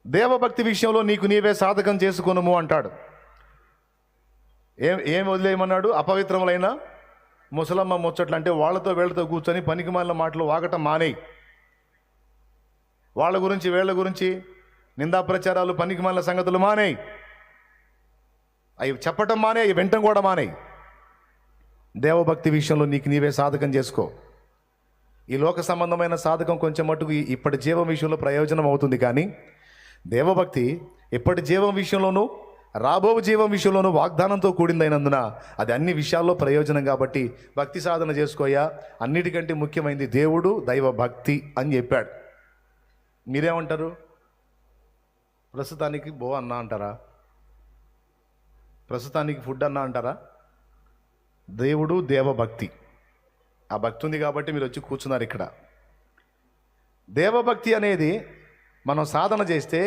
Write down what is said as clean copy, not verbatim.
దేవభక్తి విషయంలో నీకు నీవే సాధకం చేసుకొనుము అంటాడు. ఏం వదిలేయమన్నాడు? అపవిత్రములైన ముసలమ్మ ముచ్చట్లు, అంటే వాళ్ళతో వీళ్ళతో కూర్చొని పనికిమాలిన మాటలు వాగటం మానేయి. వాళ్ళ గురించి వీళ్ళ గురించి నిందా ప్రచారాలు, పనికిమాలిన సంగతులు మానేయి. అవి చెప్పటం మానే, అవి వింటం కూడా మానేయి. దేవభక్తి విషయంలో నీకు నీవే సాధకం చేసుకో. ఈ లోక సంబంధమైన సాధకం కొంచెం మటుకు ఇప్పటి జీవం విషయంలో ప్రయోజనం అవుతుంది, కానీ దేవభక్తి ఇప్పటి జీవం విషయంలోనూ రాబో జీవం విషయంలోనూ వాగ్దానంతో కూడిందైనందున అది అన్ని విషయాల్లో ప్రయోజనం. కాబట్టి భక్తి సాధన చేసుకోయా. అన్నిటికంటే ముఖ్యమైనది దేవుడు, దైవ భక్తి అని చెప్పాడు. మీరేమంటారు? ప్రస్తుతానికి బో అన్నా అంటారా? ప్రస్తుతానికి ఫుడ్ అన్నా అంటారా? దేవుడు, దేవభక్తి, ఆ భక్తి ఉంది కాబట్టి మీరు వచ్చి కూర్చున్నారు ఇక్కడ. దేవభక్తి అనేది మనం సాధన చేస్తే